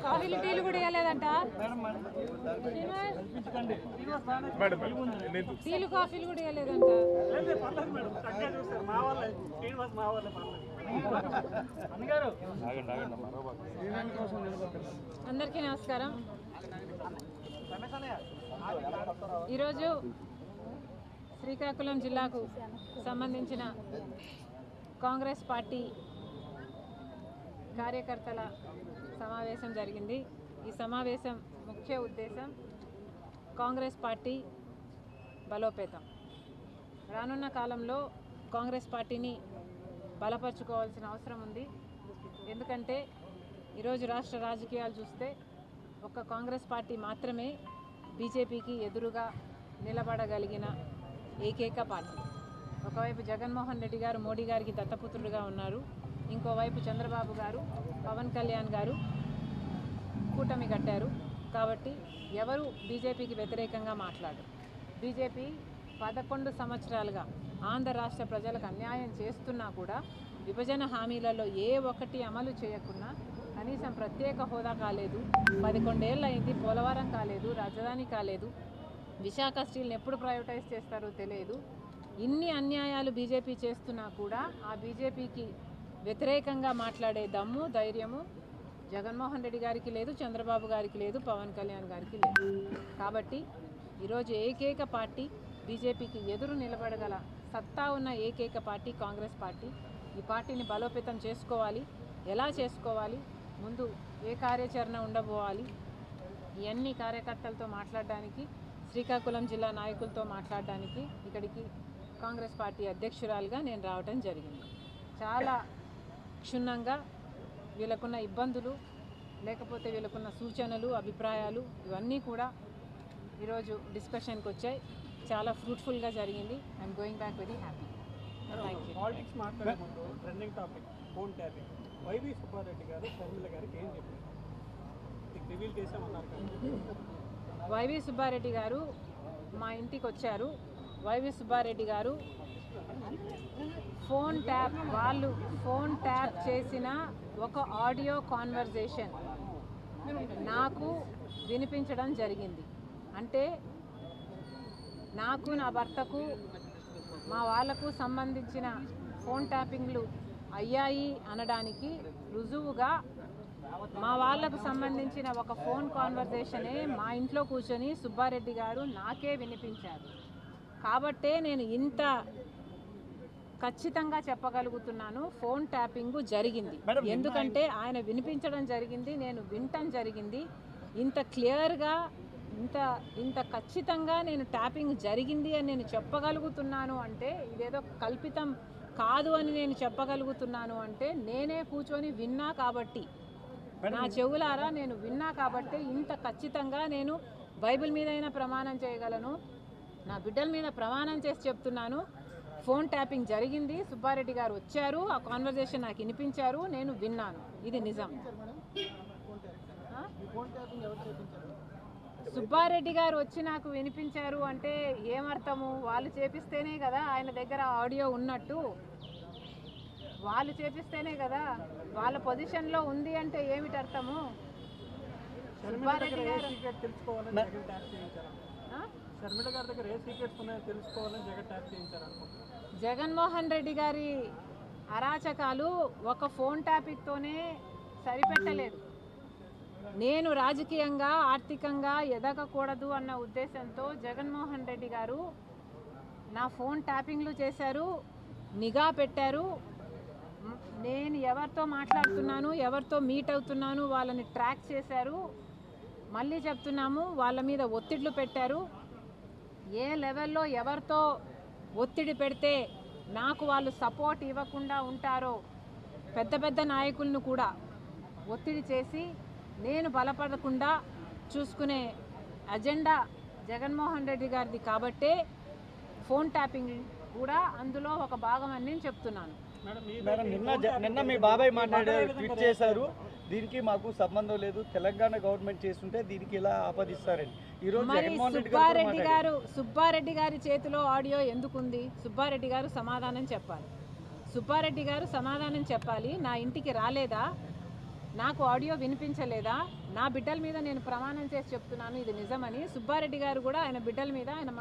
కాఫీలు టీలు కూడా ఇవ్వలేదంట. టీలు కాఫీలు కూడా ఇవ్వలేదంట. అందరికీ నమస్కారం. ఈరోజు శ్రీకాకుళం జిల్లాకు సంబంధించిన కాంగ్రెస్ పార్టీ కార్యకర్తల సమావేశం జరిగింది. ఈ సమావేశం ముఖ్య ఉద్దేశం కాంగ్రెస్ పార్టీ బలోపేతం. రానున్న కాలంలో కాంగ్రెస్ పార్టీని బలపరుచుకోవాల్సిన అవసరం ఉంది. ఎందుకంటే ఈరోజు రాష్ట్ర రాజకీయాలు చూస్తే ఒక్క కాంగ్రెస్ పార్టీ మాత్రమే బీజేపీకి ఎదురుగా నిలబడగలిగిన ఏకైక పార్టీ. ఒకవైపు జగన్మోహన్ రెడ్డి గారు మోడీ గారికి దత్తపుత్రుడుగా ఉన్నారు. ఇంకోవైపు చంద్రబాబు గారు, పవన్ కళ్యాణ్ గారు కూటమి కట్టారు. కాబట్టి ఎవరు బీజేపీకి వ్యతిరేకంగా మాట్లాడరు. బీజేపీ 11 సంవత్సరాలుగా ఆంధ్ర రాష్ట్ర ప్రజలకు అన్యాయం చేస్తున్నా కూడా విభజన హామీలలో ఏ ఒక్కటి అమలు చేయకున్నా, కనీసం ప్రత్యేక హోదా కాలేదు, 11 ఏళ్ళు అయింది, పోలవరం కాలేదు, రాజధాని కాలేదు, విశాఖ స్టీల్ని ఎప్పుడు ప్రైవేటైజ్ చేస్తారో తెలియదు. ఇన్ని అన్యాయాలు బీజేపీ చేస్తున్నా కూడా ఆ బీజేపీకి వ్యతిరేకంగా మాట్లాడే దమ్ము, ధైర్యము జగన్మోహన్ రెడ్డి గారికి లేదు, చంద్రబాబు గారికి లేదు, పవన్ కళ్యాణ్ గారికి లేదు. కాబట్టి ఈరోజు ఏకైక పార్టీ, బీజేపీకి ఎదురు నిలబడగల సత్తా ఉన్న ఏకైక పార్టీ కాంగ్రెస్ పార్టీ. ఈ పార్టీని బలోపేతం చేసుకోవాలి. ఎలా చేసుకోవాలి, ముందు ఏ కార్యాచరణ ఉండబోవాలి, ఇవన్నీ కార్యకర్తలతో మాట్లాడడానికి, శ్రీకాకుళం జిల్లా నాయకులతో మాట్లాడడానికి ఇక్కడికి కాంగ్రెస్ పార్టీ అధ్యక్షురాలుగా నేను రావడం జరిగింది. చాలా క్షుణ్ణంగా వీళ్ళకున్న ఇబ్బందులు, లేకపోతే వీళ్ళకున్న సూచనలు, అభిప్రాయాలు ఇవన్నీ కూడా ఈరోజు డిస్కషన్కి వచ్చాయి. చాలా ఫ్రూట్ఫుల్గా జరిగింది. I'm going back very happy. Politics మాట్లాడే ముందు trending topic phone tapping. YV Subba Reddy గారు షర్మిల గారికి ఏం చెప్పారు? రివీల్ చేసామన్నారు కదా. వైవి సుబ్బారెడ్డి గారు మా ఇంటికి వచ్చారు. వైవి సుబ్బారెడ్డి గారు వాళ్ళు ఫోన్ ట్యాప్ చేసిన ఒక ఆడియో కాన్వర్జేషన్ నాకు వినిపించడం జరిగింది. అంటే నాకు, నా భర్తకు, మా వాళ్లకు సంబంధించిన ఫోన్ ట్యాపింగ్లు అయ్యాయి అనడానికి రుజువుగా మా వాళ్లకు సంబంధించిన ఒక ఫోన్ కాన్వర్జేషనే మా ఇంట్లో కూర్చొని సుబ్బారెడ్డి గారు నాకే వినిపించారు. కాబట్టే నేను ఇంత ఖచ్చితంగా చెప్పగలుగుతున్నాను, ఫోన్ ట్యాపింగ్ జరిగింది. ఎందుకంటే ఆయన వినిపించడం జరిగింది, నేను వినటం జరిగింది. ఇంత క్లియర్గా, ఇంత ఖచ్చితంగా నేను ట్యాపింగ్ జరిగింది అని నేను చెప్పగలుగుతున్నాను అంటే, ఇదేదో కల్పితం కాదు అని నేను చెప్పగలుగుతున్నాను అంటే, నేనే కూర్చొని విన్నా కాబట్టి, నా చెవులారా నేను విన్నా కాబట్టి ఇంత ఖచ్చితంగా నేను బైబిల్ మీదైనా ప్రమాణం చేయగలను, నా బిడ్డల మీద ప్రమాణం చేసి చెప్తున్నాను. ఫోన్ ట్యాపింగ్ జరిగింది, సుబ్బారెడ్డి గారు వచ్చారు, ఆ కాన్వర్జేషన్ నాకు వినిపించారు, నేను విన్నాను. ఇది నిజం. సుబ్బారెడ్డి గారు వచ్చి నాకు వినిపించారు అంటే ఏమర్థము? వాళ్ళు చేపిస్తేనే కదా ఆయన దగ్గర ఆడియో ఉన్నట్టు. వాళ్ళు చేపిస్తేనే కదా, వాళ్ళ పొజిషన్లో ఉంది అంటే ఏమిటి అర్థము? సుబ్బారెడ్డి గారు జగన్మోహన్ రెడ్డి గారి అరాచకాలు ఒక ఫోన్ టాపిక్తోనే సరిపెట్టలేదు. నేను రాజకీయంగా, ఆర్థికంగా ఎదగకూడదు అన్న ఉద్దేశంతో జగన్మోహన్ రెడ్డి గారు నా ఫోన్ ట్యాపింగ్లు చేశారు, నిఘా పెట్టారు. నేను ఎవరితో మాట్లాడుతున్నాను, ఎవరితో మీట్ అవుతున్నాను వాళ్ళని ట్రాక్ చేశారు. మళ్ళీ చెప్తున్నాము, వాళ్ళ మీద ఒత్తిళ్లు పెట్టారు. ఏ లెవెల్లో ఎవరితో ఒత్తిడి పెడితే నాకు వాళ్ళు సపోర్ట్ ఇవ్వకుండా ఉంటారో పెద్ద పెద్ద నాయకులను కూడా ఒత్తిడి చేసి నేను బలపడకుండా చూసుకునే అజెండా జగన్మోహన్ రెడ్డి గారిది. కాబట్టే ఫోన్ ట్యాపింగ్ కూడా అందులో ఒక భాగం అని నేను చెప్తున్నాను. మేడం, నిన్న మీ బాబాయ్ మాట్లాడారు, ట్వీట్ చేశారు, దీనికి మాకు సంబంధం లేదు, తెలంగాణ గవర్నమెంట్ చేస్తుంటే దీనికి ఇలా ఆపాదిస్తారని. సుబ్బారెడ్డి గారి చేతిలో ఆడియో ఎందుకుంది? సుబ్బారెడ్డి గారు సమాధానం చెప్పాలి. సుబ్బారెడ్డి గారు సమాధానం చెప్పాలి. నా ఇంటికి రాలేదా, నాకు ఆడియో వినిపించలేదా, నా బిడ్డల మీద నేను ప్రమాణం చేసి చెప్తున్నాను ఇది నిజమని సుబ్బారెడ్డి గారు కూడా ఆయన బిడ్డల మీద, ఆయన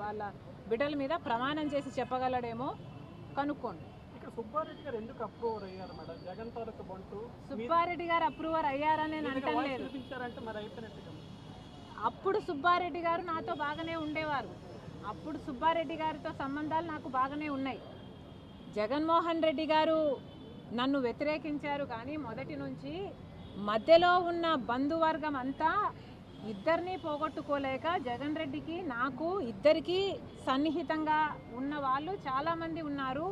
వాళ్ళ బిడ్డల మీద ప్రమాణం చేసి చెప్పగలడేమో కనుక్కోండి. ఇక్కడ సుబ్బారెడ్డి గారు ఎందుకు అప్రూవర్ అయ్యారు మేడం? జగన్ తాలూకు బంటు సుబ్బారెడ్డి గారు అప్రూవర్ అయ్యారని నేను అంటలేదు. చూపించారంటే మరి అయిపోయినట్టుగా. అప్పుడు సుబ్బారెడ్డి గారు నాతో బాగానే ఉండేవారు. అప్పుడు సుబ్బారెడ్డి గారితో సంబంధాలు నాకు బాగానే ఉన్నాయి. జగన్మోహన్ రెడ్డి గారు నన్ను వ్యతిరేకించారు, కానీ మొదటి నుంచి మధ్యలో ఉన్న బంధువర్గం అంతా ఇద్దరిని పోగొట్టుకోలేక జగన్ రెడ్డికి నాకు ఇద్దరికీ సన్నిహితంగా ఉన్న వాళ్ళు చాలామంది ఉన్నారు.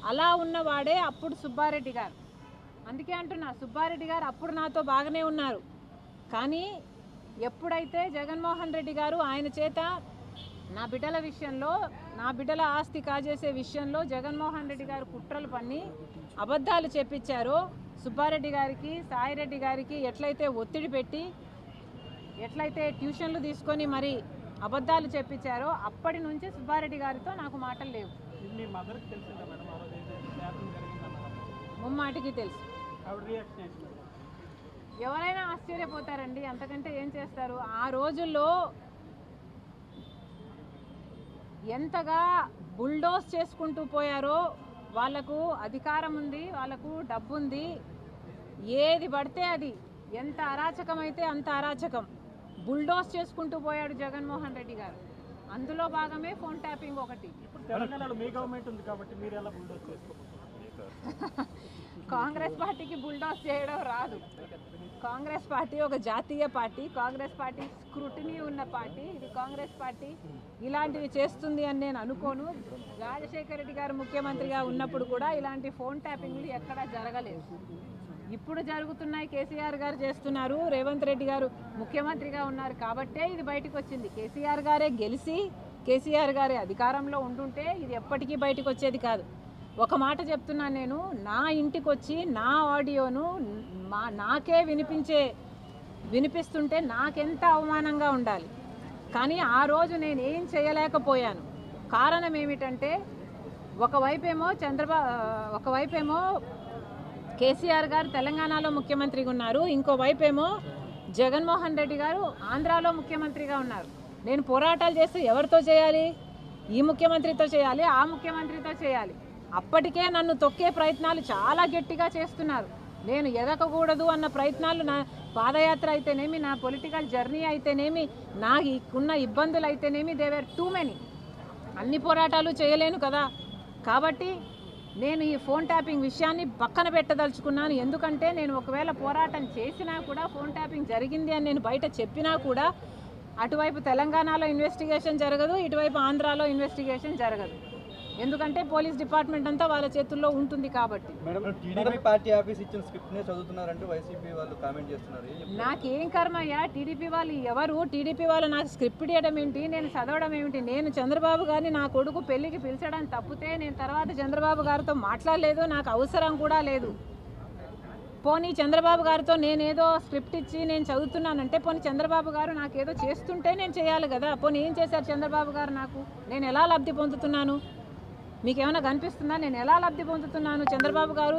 అలా ఉన్నవాడే అప్పుడు సుబ్బారెడ్డి గారు. అందుకే అంటున్నా, సుబ్బారెడ్డి గారు అప్పుడు నాతో బాగానే ఉన్నారు. కానీ ఎప్పుడైతే జగన్మోహన్ రెడ్డి గారు ఆయన చేత నా బిడ్డల విషయంలో, నా బిడ్డల ఆస్తి కాజేసే విషయంలో జగన్మోహన్ రెడ్డి గారు కుట్రలు పన్ని అబద్ధాలు చెప్పించారో, సుబ్బారెడ్డి గారికి, సాయిరెడ్డి గారికి ఎట్లయితే ఒత్తిడి పెట్టి, ఎట్లయితే ట్యూషన్లు తీసుకొని మరి అబద్ధాలు చెప్పించారో, అప్పటి నుంచి సుబ్బారెడ్డి గారితో నాకు మాటలు లేవు. మీ మదర్కి తెలిసిందా మేడం ఆ రోజు జరిగిందన్నారు? ముమ్మాటికి తెలుసు. ఆవిడ రియాక్షన్ ఏంటి? ఎవరైనా ఆశ్చర్యపోతారండి, అంతకంటే ఏం చేస్తారు. ఆ రోజుల్లో ఎంతగా బుల్డోస్ చేసుకుంటూ పోయారో, వాళ్ళకు అధికారం ఉంది, వాళ్ళకు డబ్బు ఉంది, ఏది పడితే అది, ఎంత అరాచకం అయితే అంత అరాచకం బుల్డోస్ చేసుకుంటూ పోయాడు జగన్మోహన్ రెడ్డి గారు. అందులో భాగమే ఫోన్ ట్యాపింగ్ ఒకటి. తెలంగాణలో మీ గవర్నమెంట్ ఉంది కాబట్టి మీరు ఎలా బుల్డోస్ చేసుకోవాలి? కాంగ్రెస్ పార్టీకి బుల్డోస్ చేయడం రాదు. కాంగ్రెస్ పార్టీ ఒక జాతీయ పార్టీ, కాంగ్రెస్ పార్టీ స్క్రూటినీ ఉన్న పార్టీ. ఇది కాంగ్రెస్ పార్టీ ఇలాంటివి చేస్తుంది అని నేను అనుకోను. రాజశేఖర రెడ్డి గారు ముఖ్యమంత్రిగా ఉన్నప్పుడు కూడా ఇలాంటి ఫోన్ ట్యాపింగ్లు ఎక్కడా జరగలేదు. ఇప్పుడు జరుగుతున్నాయి, కేసీఆర్ గారు చేస్తున్నారు, రేవంత్ రెడ్డి గారు ముఖ్యమంత్రిగా ఉన్నారు కాబట్టే ఇది బయటకు వచ్చింది. కేసీఆర్ గారే గెలిచి కేసీఆర్ గారే అధికారంలో ఉంటుంటే ఇది ఎప్పటికీ బయటకు వచ్చేది కాదు. ఒక మాట చెప్తున్నాను, నేను నా ఇంటికి వచ్చి నా ఆడియోను నాకే వినిపిస్తుంటే నాకెంత అవమానంగా ఉండాలి. కానీ ఆ రోజు నేను ఏం చేయలేకపోయాను. కారణం ఏమిటంటే, ఒకవైపేమో కేసీఆర్ గారు తెలంగాణలో ముఖ్యమంత్రిగా ఉన్నారు, ఇంకోవైపేమో జగన్మోహన్ రెడ్డి గారు ఆంధ్రాలో ముఖ్యమంత్రిగా ఉన్నారు. నేను పోరాటాలు చేస్తే ఎవరితో చేయాలి? ఈ ముఖ్యమంత్రితో చేయాలి, ఆ ముఖ్యమంత్రితో చేయాలి. అప్పటికే నన్ను తొక్కే ప్రయత్నాలు చాలా గట్టిగా చేస్తున్నారు. నేను ఎదగకూడదు అన్న ప్రయత్నాలు, నా పాదయాత్ర అయితేనేమి, నా పొలిటికల్ జర్నీ అయితేనేమి, నాకున్న ఇబ్బందులు అయితేనేమి, దేవర్ టూ మెనీ. అన్ని పోరాటాలు చేయలేను కదా. కాబట్టి నేను ఈ ఫోన్ ట్యాపింగ్ విషయాన్ని పక్కన పెట్టదలుచుకున్నాను. ఎందుకంటే నేను ఒకవేళ పోరాటం చేసినా కూడా, ఫోన్ ట్యాపింగ్ జరిగింది అని నేను బయట చెప్పినా కూడా, అటువైపు తెలంగాణలో ఇన్వెస్టిగేషన్ జరగదు, ఇటువైపు ఆంధ్రాలో ఇన్వెస్టిగేషన్ జరగదు. ఎందుకంటే పోలీస్ డిపార్ట్మెంట్ అంతా వాళ్ళ చేతుల్లో ఉంటుంది కాబట్టి. టీడీపీ పార్టీ ఆఫీస్ ఇచ్చిన స్క్రిప్ట్నే చదువుతున్నారంటూ వైసీపీ వాళ్ళు కామెంట్ చేస్తున్నారు. నాకేం కర్మయ్యా, టీడీపీ వాళ్ళు ఎవరు? టీడీపీ వాళ్ళు నాకు స్క్రిప్ట్ ఇవ్వడం ఏంటి, నేను చదవడం ఏమిటి? నేను చంద్రబాబు గారిని నా కొడుకు పెళ్లికి పిలిచడం తప్పితే నేను తర్వాత చంద్రబాబు గారితో మాట్లాడలేదు, నాకు అవసరం కూడా లేదు. పోనీ చంద్రబాబు గారితో నేనేదో స్క్రిప్ట్ ఇచ్చి నేను చదువుతున్నానంటే, పోనీ చంద్రబాబు గారు నాకేదో చేస్తుంటే నేను చేయాలి కదా. పోనీ ఏం చేశారు చంద్రబాబు గారు నాకు? నేను ఎలా లబ్ధి పొందుతున్నాను? మీకేమైనా కనిపిస్తుందా నేను ఎలా లబ్ధి పొందుతున్నాను? చంద్రబాబు గారు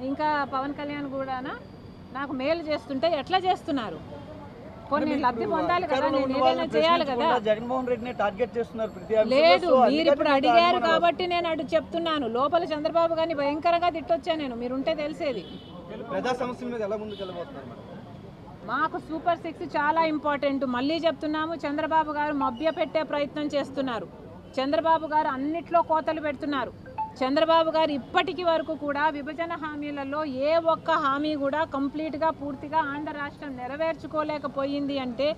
ఇంకా పవన్ కళ్యాణ్ కూడా నాకు మేలు చేస్తుంటే ఎట్లా చేస్తున్నారు? పోనీ నేను లబ్ధి పొందాలి కదా, నేను ఏదైనా చేయాలి కదా. జగన్మోహన్ రెడ్డిని టార్గెట్ చేస్తున్నారు. లేదు, మీరు ఇప్పుడు అడిగారు కాబట్టి నేను చెప్తున్నాను. లోపల చంద్రబాబు గారిని భయంకరంగా తిట్టొచ్చా నేను, మీరుంటే తెలిసేది. ప్రజా సమస్యల మీద ఎలా ముందుకెళ్ళబోతున్నారు? మాకు సూపర్ 6 చాలా ఇంపార్టెంట్. మళ్ళీ చెప్తున్నాము, చంద్రబాబు గారు మభ్య పెట్టే ప్రయత్నం చేస్తున్నారు. చంద్రబాబు గారు అన్నిట్లో కోతలు పెడుతున్నారు. చంద్రబాబు గారు ఇప్పటికి వరకు కూడా విభజన హామీలలో ఏ ఒక్క హామీ కూడా కంప్లీట్గా పూర్తిగా ఆంధ్ర రాష్ట్రం నెరవేర్చుకోలేకపోయింది అంటే,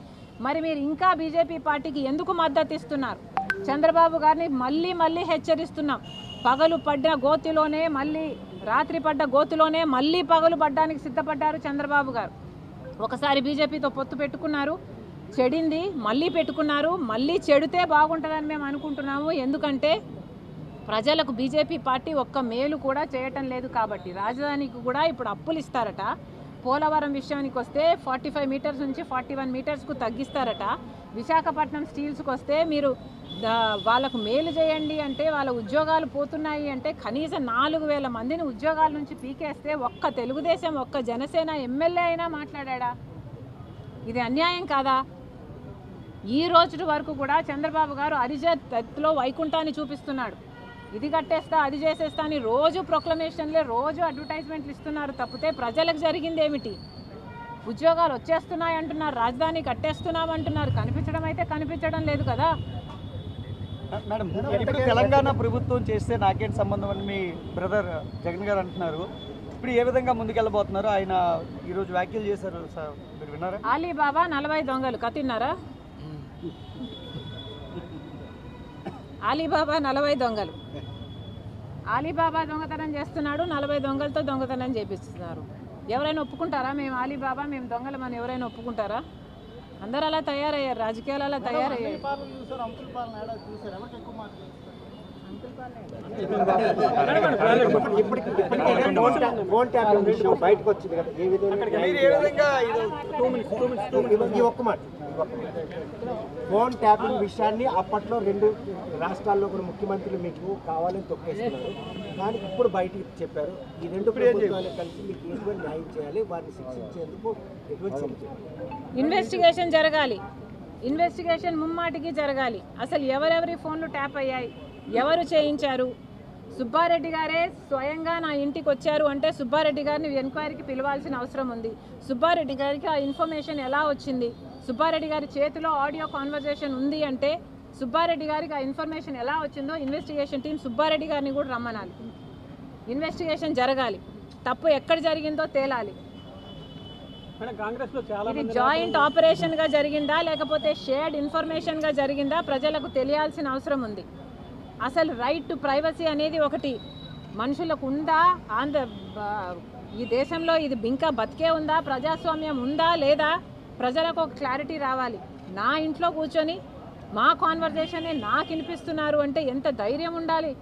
మరి మీరు ఇంకా బీజేపీ పార్టీకి ఎందుకు మద్దతు ఇస్తున్నారు? చంద్రబాబు గారిని మళ్ళీ హెచ్చరిస్తున్నాం. పగలు పడ్డ గోతిలోనే మళ్ళీ, రాత్రి పడ్డ గోతిలోనే మళ్ళీ పగలు పడ్డానికి సిద్ధపడ్డారు చంద్రబాబు గారు. ఒకసారి బీజేపీతో పొత్తు పెట్టుకున్నారు, చెడింది, మళ్ళీ పెట్టుకున్నారు. మళ్ళీ చెడితే బాగుంటుందని మేము అనుకుంటున్నాము. ఎందుకంటే ప్రజలకు బీజేపీ పార్టీ ఒక్క మేలు కూడా చేయటం లేదు కాబట్టి. రాజధానికి కూడా ఇప్పుడు అప్పులు ఇస్తారట. పోలవరం విషయానికి వస్తే 45 మీటర్స్ నుంచి 41 మీటర్స్కు తగ్గిస్తారట. విశాఖపట్నం స్టీల్స్కి వస్తే మీరు వాళ్ళకు మేలు చేయండి అంటే వాళ్ళ ఉద్యోగాలు పోతున్నాయి అంటే కనీసం 4,000 మందిని ఉద్యోగాల నుంచి పీకేస్తే ఒక్క తెలుగుదేశం ఒక్క జనసేన ఎమ్మెల్యే అయినా మాట్లాడా? ఇది అన్యాయం కాదా? ఈ రోజు వరకు కూడా చంద్రబాబు గారు అరిజత్తులో వైకుంఠాన్ని చూపిస్తున్నాడు. ఇది కట్టేస్తా అది చేసేస్తా అని రోజు ప్రొక్లమేషన్లే రోజు అడ్వర్టైజ్మెంట్లు ఇస్తున్నారు తప్పితే ప్రజలకు జరిగింది ఏమిటి? ఉద్యోగాలు వచ్చేస్తున్నాయి అంటున్నారు, రాజధాని కట్టేస్తున్నాం అంటున్నారు, కనిపించడం అయితే కనిపించడం లేదు కదా. మేడం ఇప్పుడు తెలంగాణ ప్రభుత్వం చేస్తే నాకేంటి సంబంధం అని మీ బ్రదర్ జగన్ గారు అంటున్నారు. ఇప్పుడు ఏ విధంగా ముందుకెళ్ళబోతున్నారు? ఆయన ఈరోజు వ్యాఖ్యలు చేశారు సార్, మీరు విన్నారా? అలీబాబా 40 దొంగలు కతిన్నారా? అలీబాబా 40 దొంగలు, అలీబాబా దొంగతనం చేస్తున్నాడు, 40 దొంగలతో దొంగతనం చేపిస్తున్నారు. ఎవరైనా ఒప్పుకుంటారా మేము అలీబాబా మేము దొంగలమని? ఎవరైనా ఒప్పుకుంటారా? అందరూ అలా తయారయ్యారు, రాజకీయాలు అలా తయారయ్యారు. బయటకు వచ్చింది కదా, ఏ విధంగా ఒక్క మాట ఫోన్ ట్యాపింగ్ విషయాన్ని అప్పట్లో 2 రాష్ట్రాల్లో కూడా ముఖ్యమంత్రులు మీకు కావాలని తొక్కేస్తున్నారు, కానీ ఇప్పుడు బయటికి చెప్పారు. ఈ 2 ప్రభుత్వాలు కలిసి మీకు ఎటువంటి న్యాయం చేయాలి, వారిని శిక్షించేందుకు ఎటువంటి చర్య? ఇన్వెస్టిగేషన్ జరగాలి, ఇన్వెస్టిగేషన్ ముమ్మాటికి జరగాలి. అసలు ఎవరెవరి ఫోన్లు ట్యాప్ అయ్యాయి, ఎవరు చేయించారు? సుబ్బారెడ్డి గారే స్వయంగా నా ఇంటికి వచ్చారు అంటే సుబ్బారెడ్డి గారిని ఎంక్వైరీకి పిలవాల్సిన అవసరం ఉంది. సుబ్బారెడ్డి గారికి ఆ ఇన్ఫర్మేషన్ ఎలా వచ్చింది? సుబ్బారెడ్డి గారి చేతిలో ఆడియో కాన్వర్జేషన్ ఉంది అంటే సుబ్బారెడ్డి గారికి ఆ ఇన్ఫర్మేషన్ ఎలా వచ్చిందో ఇన్వెస్టిగేషన్ టీం సుబ్బారెడ్డి గారిని కూడా రమ్మనాలి. ఇన్వెస్టిగేషన్ జరగాలి, తప్పు ఎక్కడ జరిగిందో తేలాలి. ఇది జాయింట్ ఆపరేషన్గా జరిగిందా లేకపోతే షేర్డ్ ఇన్ఫర్మేషన్గా జరిగిందా ప్రజలకు తెలియాల్సిన అవసరం ఉంది. అసలు రైట్ టు ప్రైవసీ అనేది ఒకటి మనుషులకు ఉందా? ఈ దేశంలో ఇది ఇంకా బతికే ఉందా? ప్రజాస్వామ్యం ఉందా లేదా? ప్రజలకు ఒక క్లారిటీ రావాలి. నా ఇంట్లో కూర్చొని మా కాన్వర్జేషన్ని నాకు వినిపిస్తున్నారు అంటే ఎంత ధైర్యం ఉండాలి?